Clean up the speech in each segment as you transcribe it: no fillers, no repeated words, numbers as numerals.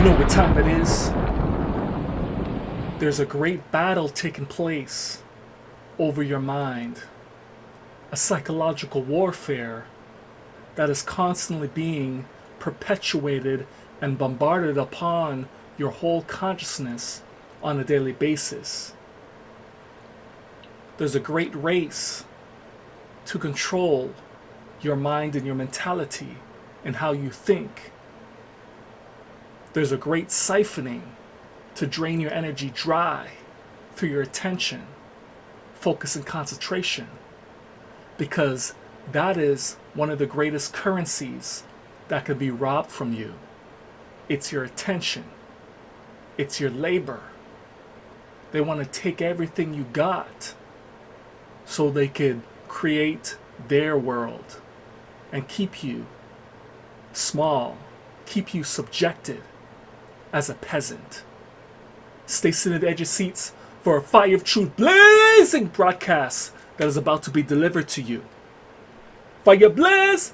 You know what time it is? There's a great battle taking place over your mind. A psychological warfare that is constantly being perpetuated and bombarded upon your whole consciousness on a daily basis. There's a great race to control your mind and your mentality and how you think. There's a great siphoning to drain your energy dry through your attention, focus, and concentration, because that is one of the greatest currencies that can be robbed from you. It's your attention. It's your labor. They want to take everything you got so they could create their world and keep you small, keep you subjected as a peasant. Stay sitting at the edge of seats for a fire of truth blazing broadcast that is about to be delivered to you. Fire blaze!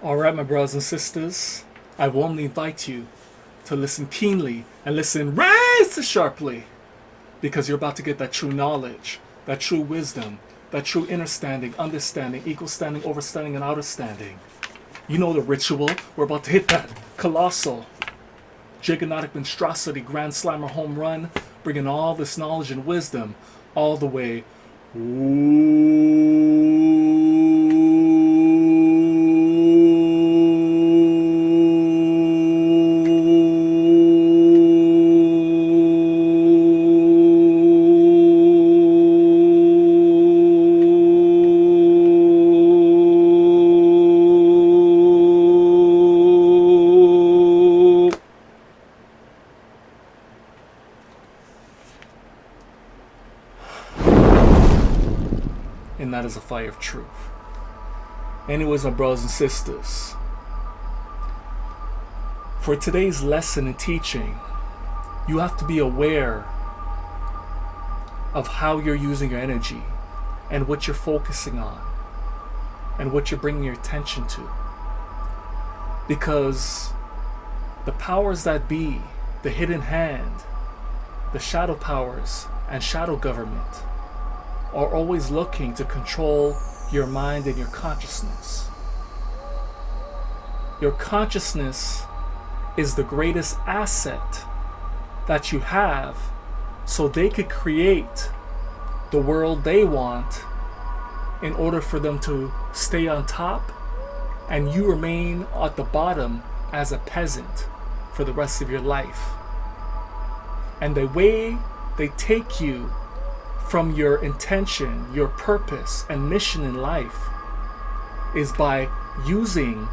Alright, my brothers and sisters, I warmly invite you to listen keenly and listen razor sharply, because you're about to get that true knowledge, that true wisdom, that true understanding, equal standing, overstanding, and outerstanding. You know the ritual. We're about to hit that colossal, gigantic monstrosity, grand slammer home run, bringing all this knowledge and wisdom all the way. And that is a fire of truth. Anyways, my brothers and sisters, for today's lesson and teaching, you have to be aware of how you're using your energy and what you're focusing on and what you're bringing your attention to. Because the powers that be, the hidden hand, the shadow powers, and shadow government are always looking to control your mind and your consciousness. Your consciousness is the greatest asset that you have, so they could create the world they want in order for them to stay on top and you remain at the bottom as a peasant for the rest of your life. And the way they take you from your intention, your purpose, and mission in life is by using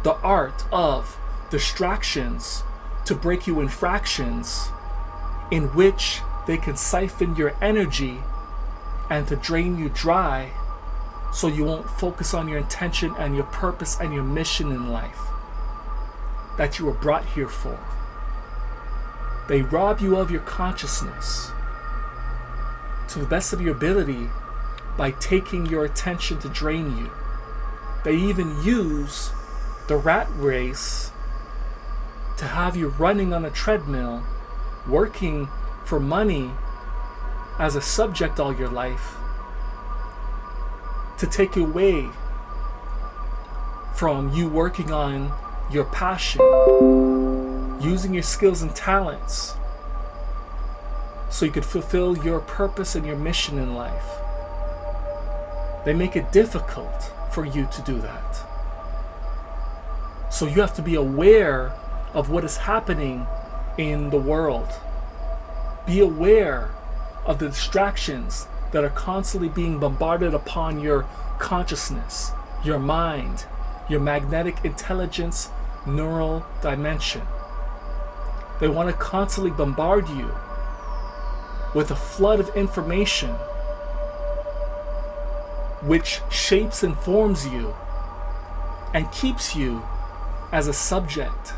the art of distractions to break you in fractions, in which they can siphon your energy and to drain you dry so you won't focus on your intention and your purpose and your mission in life that you were brought here for. They rob you of your consciousness to the best of your ability by taking your attention to drain you. They even use the rat race to have you running on a treadmill, working for money as a subject all your life, to take you away from you working on your passion, using your skills and talents so you could fulfill your purpose and your mission in life. They make it difficult for you to do that. So you have to be aware of what is happening in the world. Be aware of the distractions that are constantly being bombarded upon your consciousness, your mind, your magnetic intelligence, neural dimension. They want to constantly bombard you with a flood of information which shapes and forms you and keeps you as a subject,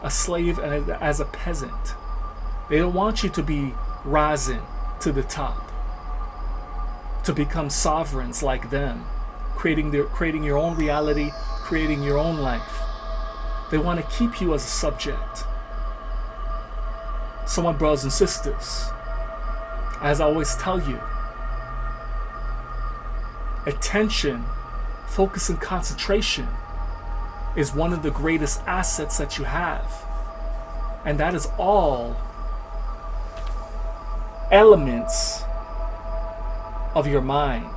a slave, and as a peasant. They don't want you to be rising to the top, to become sovereigns like them, creating your own reality, creating your own life. They want to keep you as a subject. So my brothers and sisters, as I always tell you, attention, focus, and concentration is one of the greatest assets that you have. And that is all elements of your mind.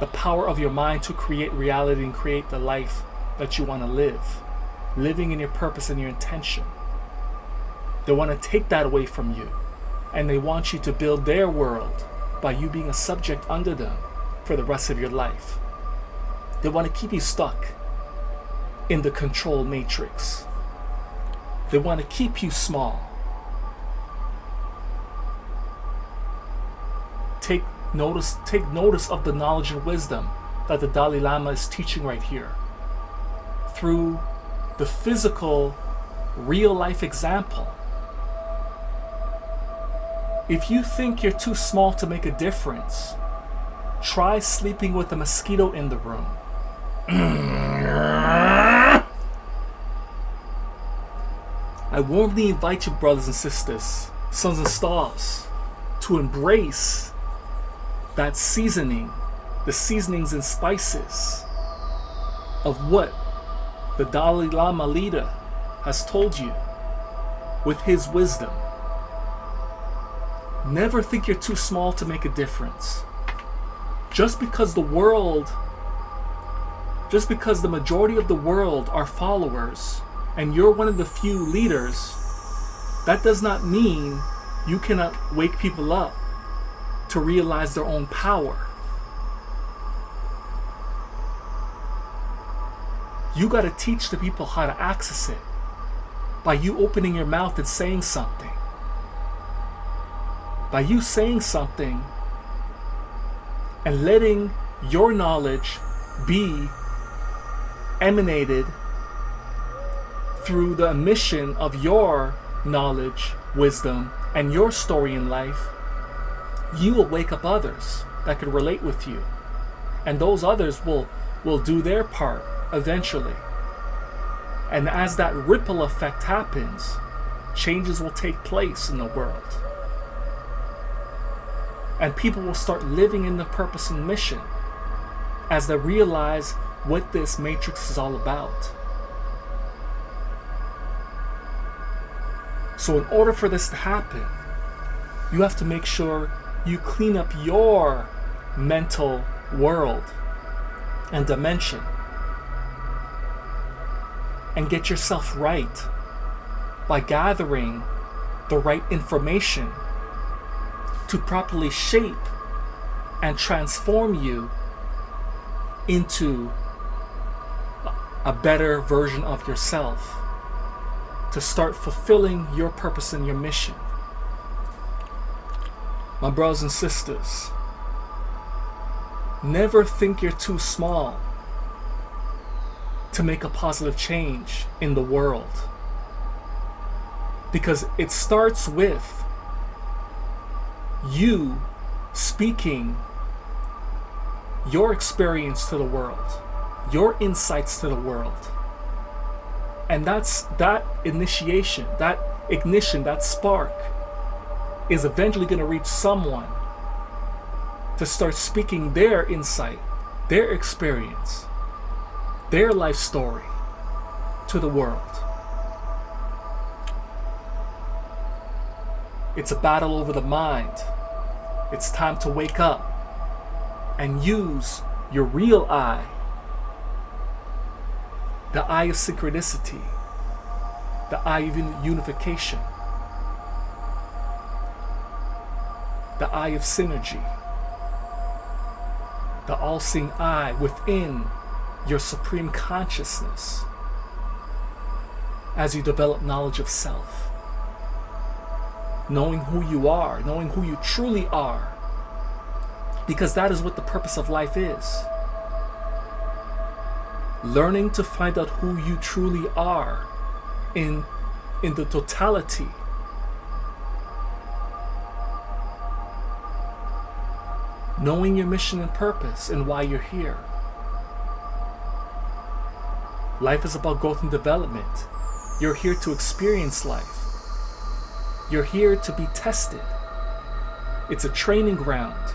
The power of your mind to create reality and create the life that you want to live. Living in your purpose and your intention. They want to take that away from you. And they want you to build their world by you being a subject under them for the rest of your life. They want to keep you stuck in the control matrix. They want to keep you small. Take notice of the knowledge and wisdom that the Dalai Lama is teaching right here. Through the physical, real life example. If you think you're too small to make a difference, try sleeping with a mosquito in the room. I warmly invite you, brothers and sisters, sons and stars, to embrace that seasoning, the seasonings and spices of what the Dalai Lama leader has told you with his wisdom. Never think you're too small to make a difference. Just because the majority of the world are followers and you're one of the few leaders, that does not mean you cannot wake people up to realize their own power. You got to teach the people how to access it by you opening your mouth and saying something. By you saying something and letting your knowledge be emanated through the emission of your knowledge, wisdom, and your story in life, you will wake up others that could relate with you. And those others will do their part eventually. And as that ripple effect happens, changes will take place in the world. And people will start living in the purpose and mission as they realize what this matrix is all about. So in order for this to happen, you have to make sure you clean up your mental world and dimension and get yourself right by gathering the right information to properly shape and transform you into a better version of yourself, to start fulfilling your purpose and your mission. My brothers and sisters, never think you're too small to make a positive change in the world, because it starts with you speaking your experience to the world, your insights to the world. And that initiation, that ignition, that spark is eventually going to reach someone to start speaking their insight, their experience, their life story to the world. It's a battle over the mind. It's time to wake up and use your real eye, the eye of synchronicity, the eye of unification, the eye of synergy, the all-seeing eye within your supreme consciousness as you develop knowledge of self. Knowing who you are, knowing who you truly are, because that is what the purpose of life is. Learning to find out who you truly are in the totality. Knowing your mission and purpose and why you're here. Life is about growth and development. You're here to experience life. You're here to be tested. It's a training ground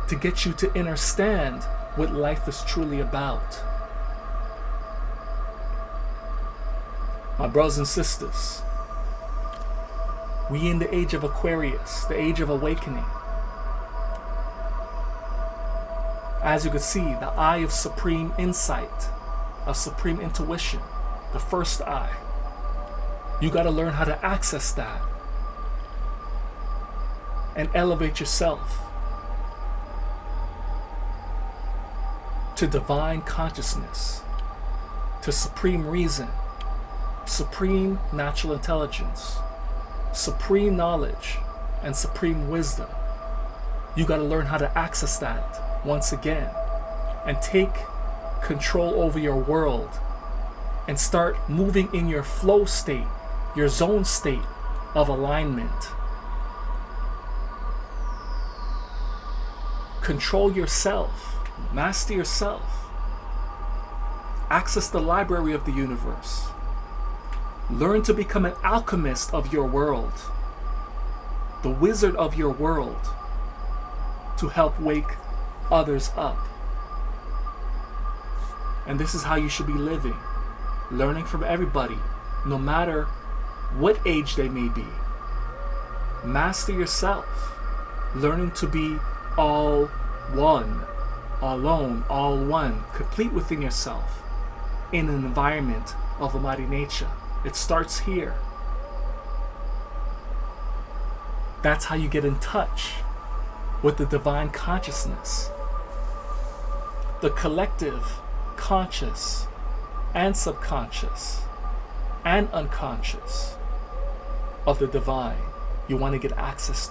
to get you to understand what life is truly about. My brothers and sisters, we in the age of Aquarius, the age of awakening. As you can see, the eye of supreme insight, of supreme intuition, the first eye. You got to learn how to access that and elevate yourself to divine consciousness, to supreme reason, supreme natural intelligence, supreme knowledge, and supreme wisdom. You got to learn how to access that once again and take control over your world and start moving in your flow state, your zone state of alignment. Control yourself. Master yourself. Access the library of the universe. Learn to become an alchemist of your world, the wizard of your world, to help wake others up. And this is how you should be living, learning from everybody, no matter what age they may be. Master yourself, learning to be all one, alone, all one, complete within yourself, in an environment of Almighty nature. It starts here. That's how you get in touch with the divine consciousness, the collective conscious and subconscious and unconscious of the divine. You want to get access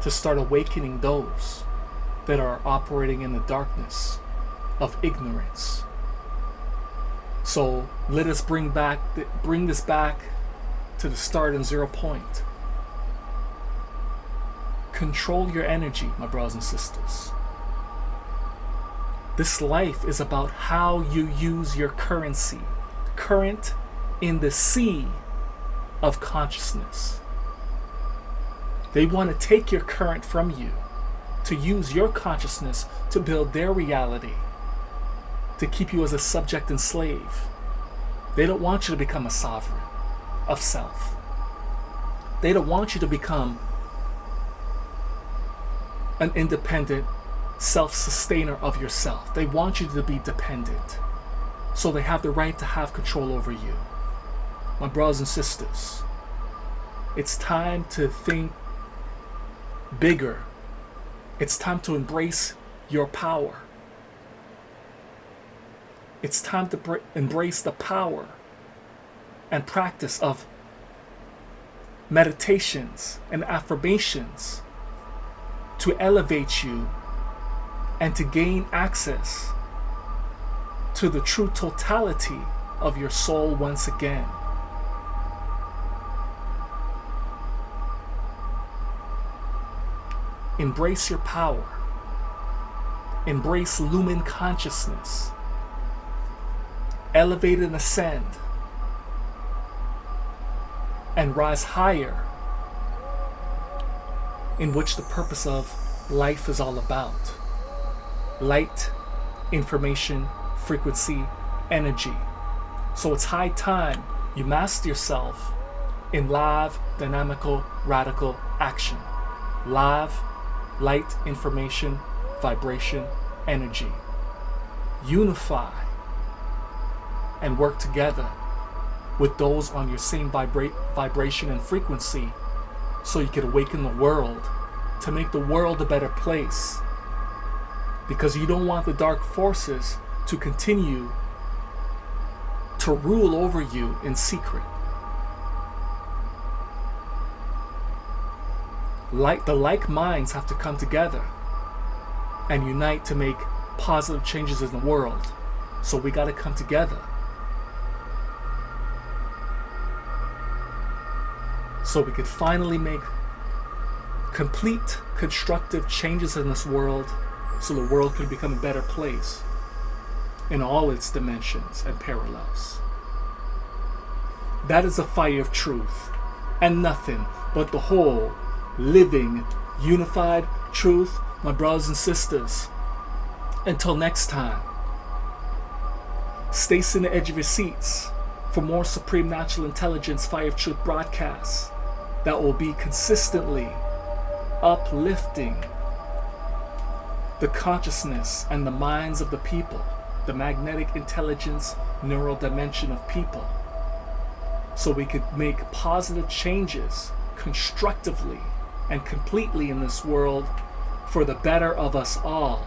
to start awakening those that are operating in the darkness of ignorance. So let us bring this back to the start and 0 point. Control your energy, my brothers and sisters. This life is about how you use your currency, current in the sea of consciousness. They want to take your current from you, to use your consciousness to build their reality, to keep you as a subject and slave. They don't want you to become a sovereign of self. They don't want you to become an independent self-sustainer of yourself. They want you to be dependent, so they have the right to have control over you. My brothers and sisters, it's time to think bigger. It's time to embrace your power. It's time to embrace the power and practice of meditations and affirmations to elevate you and to gain access to the true totality of your soul once again. Embrace your power. Embrace Lumen consciousness. Elevate and ascend. And rise higher, in which the purpose of life is all about. Light, information, frequency, energy. So it's high time you master yourself in live, dynamical, radical action. Live, light, information, vibration, energy. Unify and work together with those on your same vibration and frequency, so you can awaken the world, to make the world a better place. Because you don't want the dark forces to continue to rule over you in secret. The like minds have to come together and unite to make positive changes in the world. So we got to come together, so we could finally make complete constructive changes in this world, so the world can become a better place. in all its dimensions and parallels. That is the fire of truth, and nothing but the whole, living, unified truth, my brothers and sisters. Until next time, stay on the edge of your seats for more Supreme Natural Intelligence Fire of Truth broadcasts that will be consistently uplifting the consciousness and the minds of the people, the magnetic intelligence neural dimension of people, so we could make positive changes constructively and completely in this world for the better of us all,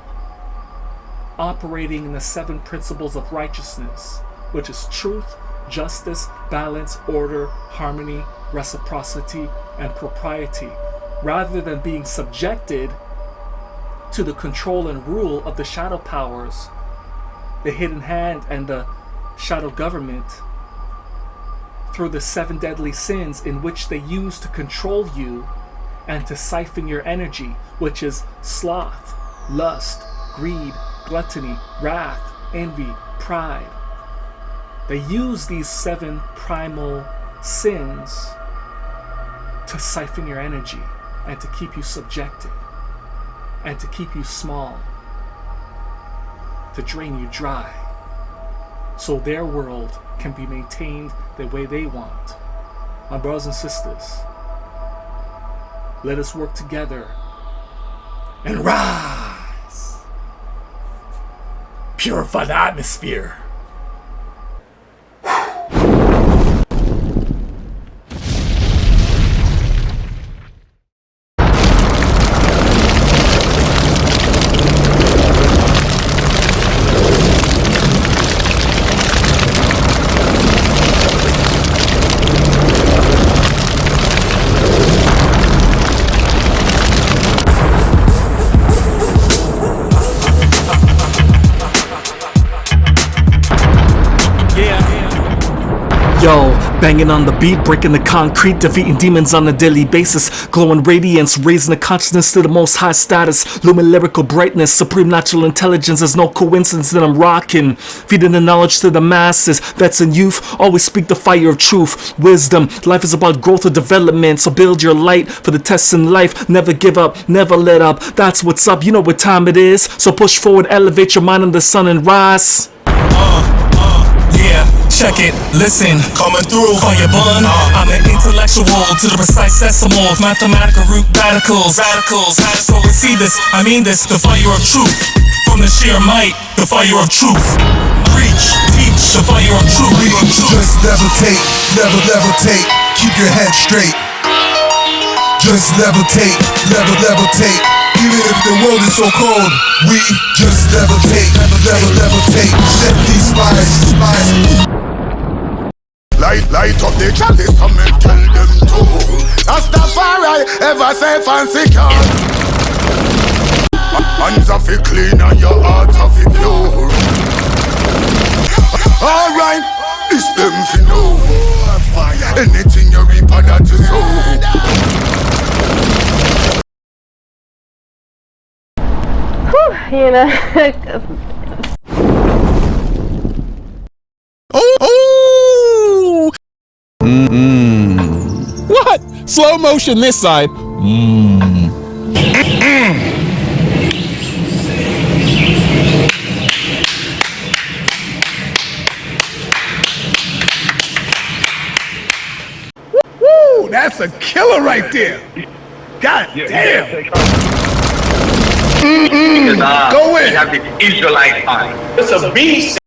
operating in the 7 principles of righteousness, which is truth, justice, balance, order, harmony, reciprocity, and propriety, rather than being subjected to the control and rule of the shadow powers, the hidden hand, and the shadow government through the 7 deadly sins in which they use to control you and to siphon your energy, which is sloth, lust, greed, gluttony, wrath, envy, pride. They use these 7 primal sins to siphon your energy and to keep you subjected and to keep you small, to drain you dry, so their world can be maintained the way they want. My brothers and sisters, let us work together and rise. Purify the atmosphere. Yo, banging on the beat, breaking the concrete, defeating demons on a daily basis, glowing radiance, raising the consciousness to the most high status, Lumen lyrical brightness, supreme natural intelligence. There's no coincidence that I'm rocking, feeding the knowledge to the masses. Vets and youth always speak the fire of truth, wisdom. Life is about growth or development, so build your light for the tests in life. Never give up, never let up. That's what's up. You know what time it is, so push forward, elevate your mind in the sun and rise. Yeah, check it, listen, coming through, fire bun. I'm an intellectual to the precise decimal of mathematical root radicals. So receive this, I mean this, the fire of truth. From the sheer might, the fire of truth. Preach, teach, the fire of truth. Just levitate, levitate, keep your head straight. Just levitate, levitate. Even if the world is so cold, we just levitate, levitate. Set these lies. Light up the chalice and me tell them to. Rastafari ever say fancy car. Hands of it clean and your heart of it pure. Alright, this them fi know. Anything you reap that you sow. You know. Oh! What? Slow motion this side. Woo! That's a killer right there. God damn. Because Go in. you have the Israelite eye. It's a beast.